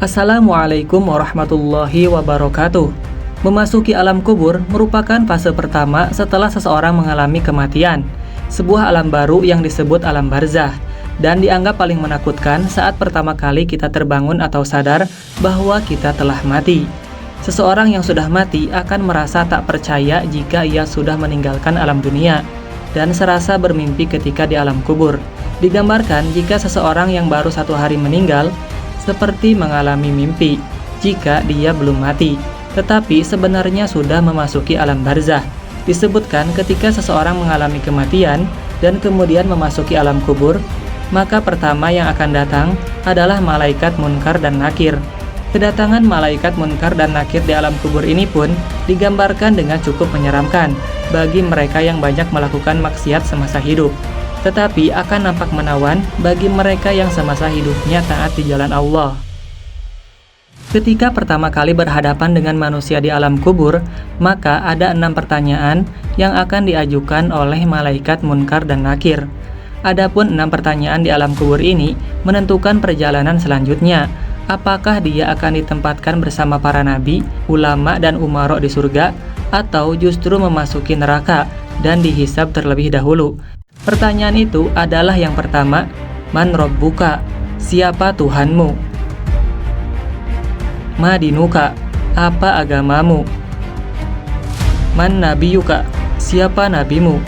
Assalamualaikum warahmatullahi wabarakatuh. Memasuki alam kubur merupakan fase pertama setelah seseorang mengalami kematian, sebuah alam baru yang disebut alam barzah, dan dianggap paling menakutkan saat pertama kali kita terbangun atau sadar bahwa kita telah mati. Seseorang yang sudah mati akan merasa tak percaya jika ia sudah meninggalkan alam dunia, dan serasa bermimpi ketika di alam kubur. Digambarkan jika seseorang yang baru 1 hari meninggal seperti mengalami mimpi jika dia belum mati, tetapi sebenarnya sudah memasuki alam barzah. Disebutkan ketika seseorang mengalami kematian dan kemudian memasuki alam kubur, maka pertama yang akan datang adalah malaikat munkar dan nakir. Kedatangan malaikat munkar dan nakir di alam kubur ini pun digambarkan dengan cukup menyeramkan bagi mereka yang banyak melakukan maksiat semasa hidup, tetapi akan nampak menawan bagi mereka yang semasa hidupnya taat di jalan Allah. Ketika pertama kali berhadapan dengan manusia di alam kubur, maka ada 6 pertanyaan yang akan diajukan oleh malaikat munkar dan nakir. Adapun 6 pertanyaan di alam kubur ini menentukan perjalanan selanjutnya. Apakah dia akan ditempatkan bersama para nabi, ulama, dan umaro di surga, atau justru memasuki neraka dan dihisab terlebih dahulu? Pertanyaan itu adalah yang pertama, Man Rabbuka, siapa Tuhanmu? Ma dinuka, apa agamamu? Man Nabiyuka, siapa nabimu?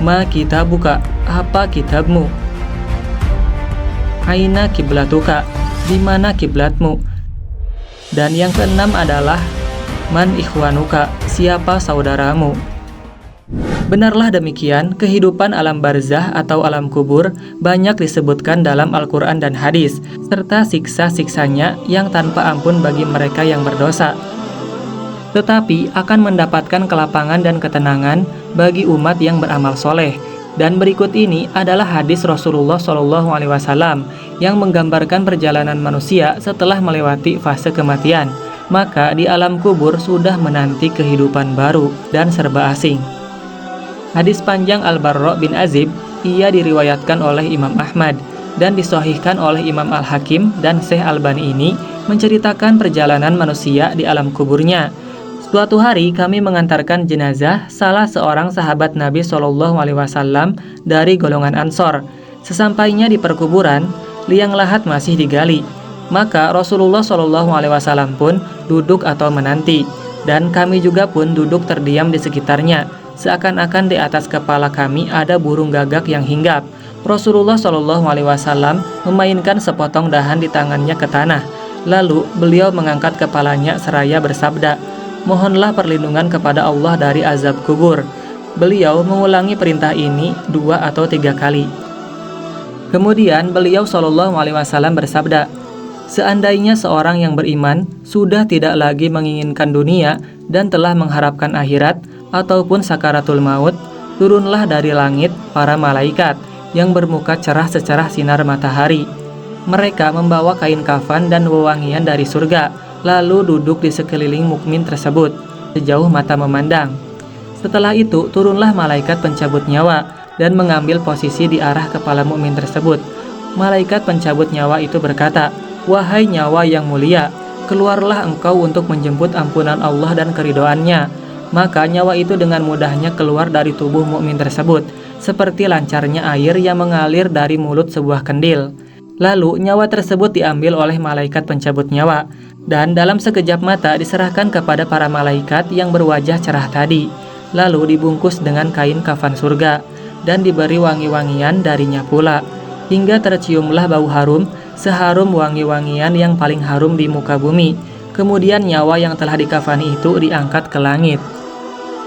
Ma kitabuka, apa kitabmu? Aina kiblatuka, di mana kiblatmu? Dan yang keenam adalah Man ikhwanuka, siapa saudaramu? Benarlah demikian, kehidupan alam barzah atau alam kubur banyak disebutkan dalam Al-Quran dan hadis, serta siksa-siksanya yang tanpa ampun bagi mereka yang berdosa. Tetapi akan mendapatkan kelapangan dan ketenangan bagi umat yang beramal soleh. Dan berikut ini adalah hadis Rasulullah SAW yang menggambarkan perjalanan manusia setelah melewati fase kematian. Maka di alam kubur sudah menanti kehidupan baru dan serba asing. Hadis panjang Al-Barra bin Azib, ia diriwayatkan oleh Imam Ahmad dan disahihkan oleh Imam Al-Hakim dan Syekh Albani. Ini menceritakan perjalanan manusia di alam kuburnya. Suatu hari kami mengantarkan jenazah salah seorang sahabat Nabi SAW dari golongan Ansor. Sesampainya di perkuburan, liang lahat masih digali. Maka Rasulullah SAW pun duduk atau menanti, dan kami juga pun duduk terdiam di sekitarnya. Seakan-akan di atas kepala kami ada burung gagak yang hinggap. Rasulullah SAW memainkan sepotong dahan di tangannya ke tanah. Lalu beliau mengangkat kepalanya seraya bersabda, "Mohonlah perlindungan kepada Allah dari azab kubur." Beliau mengulangi perintah ini 2 atau 3 kali. Kemudian beliau SAW bersabda, "Seandainya seorang yang beriman sudah tidak lagi menginginkan dunia dan telah mengharapkan akhirat ataupun sakaratul maut, turunlah dari langit para malaikat yang bermuka cerah secerah sinar matahari. Mereka membawa kain kafan dan wewangian dari surga, lalu duduk di sekeliling mukmin tersebut sejauh mata memandang. Setelah itu turunlah malaikat pencabut nyawa dan mengambil posisi di arah kepala mukmin tersebut. Malaikat pencabut nyawa itu berkata, 'Wahai nyawa yang mulia, keluarlah engkau untuk menjemput ampunan Allah dan keridhoannya.' Maka nyawa itu dengan mudahnya keluar dari tubuh mukmin tersebut, seperti lancarnya air yang mengalir dari mulut sebuah kendil. Lalu nyawa tersebut diambil oleh malaikat pencabut nyawa, dan dalam sekejap mata diserahkan kepada para malaikat yang berwajah cerah tadi, lalu dibungkus dengan kain kafan surga, dan diberi wangi-wangian darinya pula, hingga terciumlah bau harum, seharum wangi-wangian yang paling harum di muka bumi. Kemudian nyawa yang telah dikafani itu diangkat ke langit.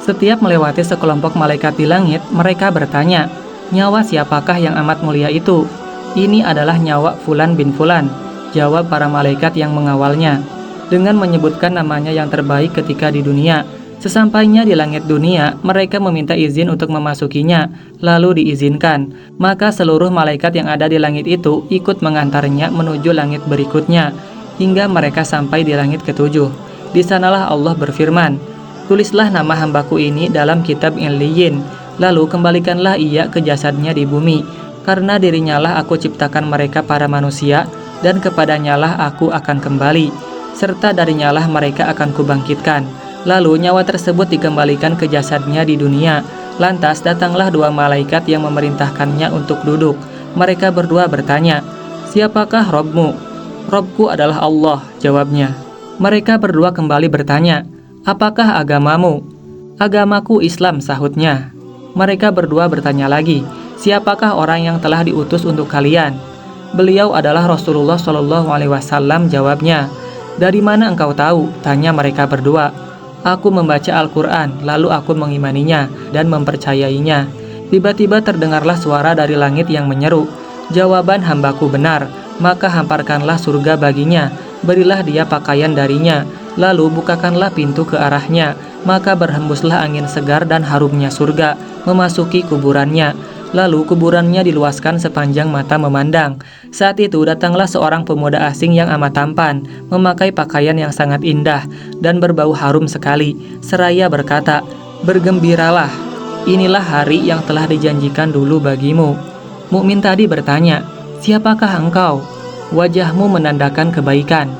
Setiap melewati sekelompok malaikat di langit, mereka bertanya, 'Nyawa siapakah yang amat mulia itu?' 'Ini adalah nyawa Fulan bin Fulan,' jawab para malaikat yang mengawalnya, dengan menyebutkan namanya yang terbaik ketika di dunia. Sesampainya di langit dunia, mereka meminta izin untuk memasukinya, lalu diizinkan. Maka seluruh malaikat yang ada di langit itu ikut mengantarnya menuju langit berikutnya, hingga mereka sampai di langit ketujuh. Di sanalah Allah berfirman, 'Tulislah nama hambaku ini dalam kitab Illiyin, lalu kembalikanlah ia ke jasadnya di bumi, karena dirinya lah aku ciptakan mereka para manusia, dan kepadanyalah aku akan kembali, serta darinyalah mereka akan kubangkitkan. Lalu nyawa tersebut dikembalikan ke jasadnya di dunia. Lantas datanglah dua malaikat yang memerintahkannya untuk duduk. Mereka berdua bertanya, "Siapakah Robmu?" "Robku adalah Allah," jawabnya. Mereka berdua kembali bertanya, "Apakah agamamu?" "Agamaku Islam," sahutnya. Mereka berdua bertanya lagi, "Siapakah orang yang telah diutus untuk kalian?" "Beliau adalah Rasulullah Shallallahu Alaihi Wasallam," jawabnya. "Dari mana engkau tahu?" tanya mereka berdua. "Aku membaca Al-Quran, lalu aku mengimaninya dan mempercayainya." Tiba-tiba terdengarlah suara dari langit yang menyeru, "Jawaban hambaku benar, maka hamparkanlah surga baginya, berilah dia pakaian darinya, lalu bukakanlah pintu ke arahnya, maka berhembuslah angin segar dan harumnya surga, memasuki kuburannya. Lalu kuburannya diluaskan sepanjang mata memandang. Saat itu datanglah seorang pemuda asing yang amat tampan, memakai pakaian yang sangat indah dan berbau harum sekali, seraya berkata, "Bergembiralah, inilah hari yang telah dijanjikan dulu bagimu." Mukmin tadi bertanya, "Siapakah engkau?" "Wajahmu menandakan kebaikan."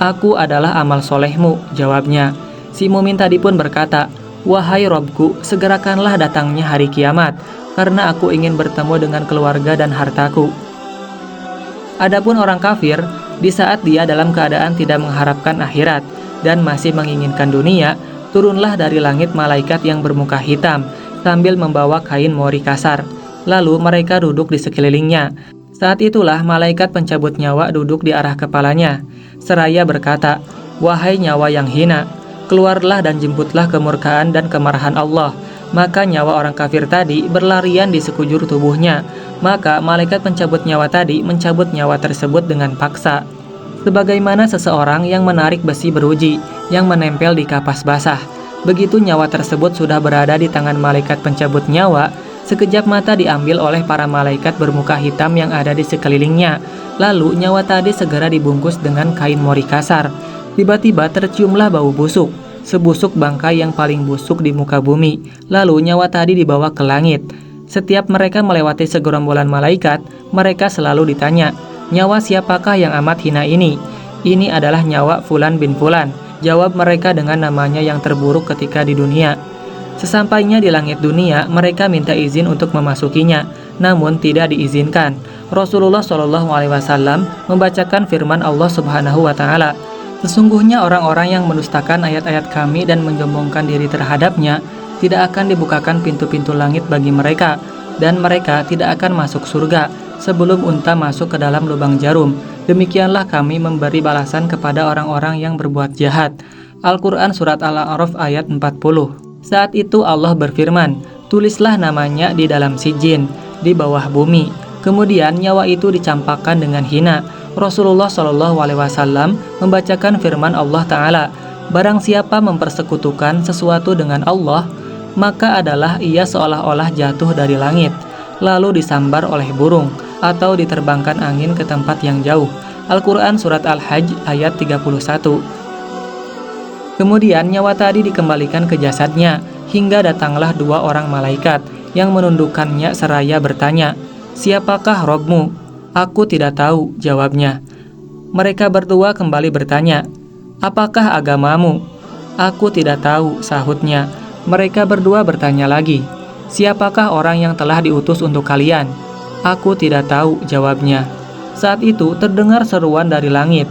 "Aku adalah amal solehmu," jawabnya. Si mukmin tadi pun berkata, "Wahai Robku, segerakanlah datangnya hari kiamat, karena aku ingin bertemu dengan keluarga dan hartaku." Adapun orang kafir, di saat dia dalam keadaan tidak mengharapkan akhirat dan masih menginginkan dunia, turunlah dari langit malaikat yang bermuka hitam sambil membawa kain mori kasar. Lalu mereka duduk di sekelilingnya. Saat itulah malaikat pencabut nyawa duduk di arah kepalanya, seraya berkata, "Wahai nyawa yang hina, keluarlah dan jemputlah kemurkaan dan kemarahan Allah." Maka nyawa orang kafir tadi berlarian di sekujur tubuhnya. Maka malaikat pencabut nyawa tadi mencabut nyawa tersebut dengan paksa, sebagaimana seseorang yang menarik besi beruji yang menempel di kapas basah. Begitu nyawa tersebut sudah berada di tangan malaikat pencabut nyawa, sekejap mata diambil oleh para malaikat bermuka hitam yang ada di sekelilingnya. Lalu nyawa tadi segera dibungkus dengan kain mori kasar. Tiba-tiba terciumlah bau busuk, sebusuk bangkai yang paling busuk di muka bumi. Lalu nyawa tadi dibawa ke langit. Setiap mereka melewati segerombolan malaikat, mereka selalu ditanya, "Nyawa siapakah yang amat hina ini?" "Ini adalah nyawa Fulan bin Fulan," jawab mereka dengan namanya yang terburuk ketika di dunia. Sesampainya di langit dunia, mereka minta izin untuk memasukinya, namun tidak diizinkan. Rasulullah Shallallahu Alaihi Wasallam membacakan firman Allah Subhanahu Wa Taala, "Sesungguhnya orang-orang yang mendustakan ayat-ayat kami dan menyombongkan diri terhadapnya, tidak akan dibukakan pintu-pintu langit bagi mereka, dan mereka tidak akan masuk surga sebelum unta masuk ke dalam lubang jarum. Demikianlah kami memberi balasan kepada orang-orang yang berbuat jahat." Al-Quran Surat Al-A'raf ayat 40. Saat itu Allah berfirman, "Tulislah namanya di dalam sijin, di bawah bumi." Kemudian nyawa itu dicampakkan dengan hina. Rasulullah Shallallahu Alaihi Wasallam membacakan firman Allah Ta'ala, "Barang siapa mempersekutukan sesuatu dengan Allah, maka adalah ia seolah-olah jatuh dari langit, lalu disambar oleh burung, atau diterbangkan angin ke tempat yang jauh." Al-Quran Surat Al-Hajj ayat 31. Kemudian nyawa tadi dikembalikan ke jasadnya, hingga datanglah dua orang malaikat yang menundukkannya seraya bertanya, "Siapakah Robmu?" "Aku tidak tahu," jawabnya. Mereka berdua kembali bertanya, "Apakah agamamu?" "Aku tidak tahu," sahutnya. Mereka berdua bertanya lagi, "Siapakah orang yang telah diutus untuk kalian?" "Aku tidak tahu," jawabnya. Saat itu terdengar seruan dari langit,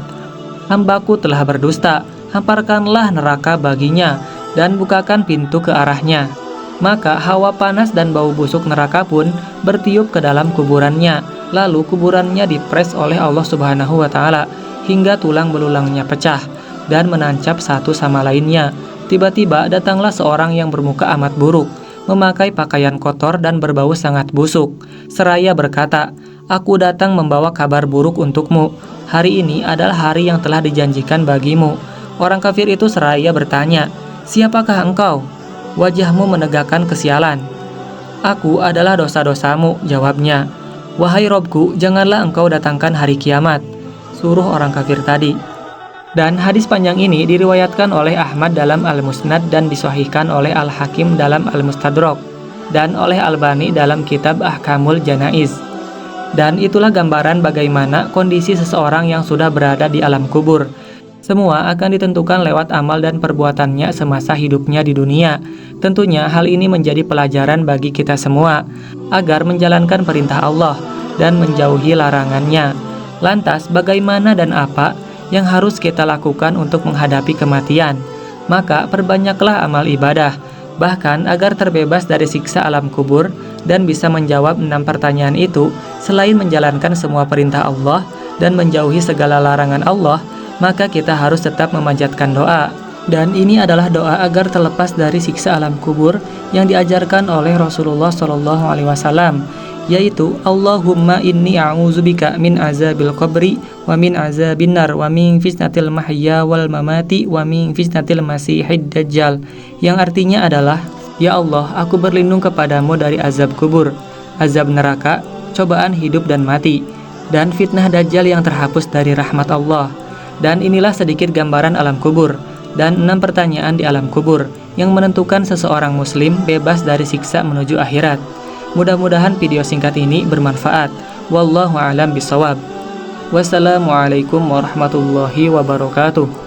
"Hambaku telah berdusta, hamparkanlah neraka baginya dan bukakan pintu ke arahnya." Maka hawa panas dan bau busuk neraka pun bertiup ke dalam kuburannya. Lalu kuburannya dipres oleh Allah Subhanahu Wa Taala hingga tulang belulangnya pecah dan menancap satu sama lainnya. Tiba-tiba datanglah seorang yang bermuka amat buruk, memakai pakaian kotor dan berbau sangat busuk, seraya berkata, "Aku datang membawa kabar buruk untukmu. Hari ini adalah hari yang telah dijanjikan bagimu." Orang kafir itu seraya bertanya, "Siapakah engkau?" "Wajahmu menegakkan kesialan." "Aku adalah dosa-dosamu," jawabnya. "Wahai Robku, janganlah engkau datangkan hari kiamat," suruh orang kafir tadi. Dan hadis panjang ini diriwayatkan oleh Ahmad dalam Al-Musnad dan disahihkan oleh Al-Hakim dalam Al-Mustadrak dan oleh Albani dalam kitab Ahkamul Janaiz. Dan itulah gambaran bagaimana kondisi seseorang yang sudah berada di alam kubur. Semua akan ditentukan lewat amal dan perbuatannya semasa hidupnya di dunia. Tentunya hal ini menjadi pelajaran bagi kita semua, agar menjalankan perintah Allah dan menjauhi larangannya. Lantas, bagaimana dan apa yang harus kita lakukan untuk menghadapi kematian? Maka perbanyaklah amal ibadah, bahkan agar terbebas dari siksa alam kubur dan bisa menjawab 6 pertanyaan itu. Selain menjalankan semua perintah Allah dan menjauhi segala larangan Allah, maka kita harus tetap memanjatkan doa. Dan ini adalah doa agar terlepas dari siksa alam kubur yang diajarkan oleh Rasulullah SAW, yaitu Allahumma inni a'udzubika min azabil qabri wa min azabin nar wa min fitnatil mahya wal mamati wa min fitnatil masihid dajjal, yang artinya adalah, ya Allah, aku berlindung kepadamu dari azab kubur, azab neraka, cobaan hidup dan mati, dan fitnah dajjal yang terhapus dari rahmat Allah. Dan inilah sedikit gambaran alam kubur dan 6 pertanyaan di alam kubur yang menentukan seseorang muslim bebas dari siksa menuju akhirat. Mudah-mudahan video singkat ini bermanfaat. Wallahu a'lam bishawab. Wassalamualaikum warahmatullahi wabarakatuh.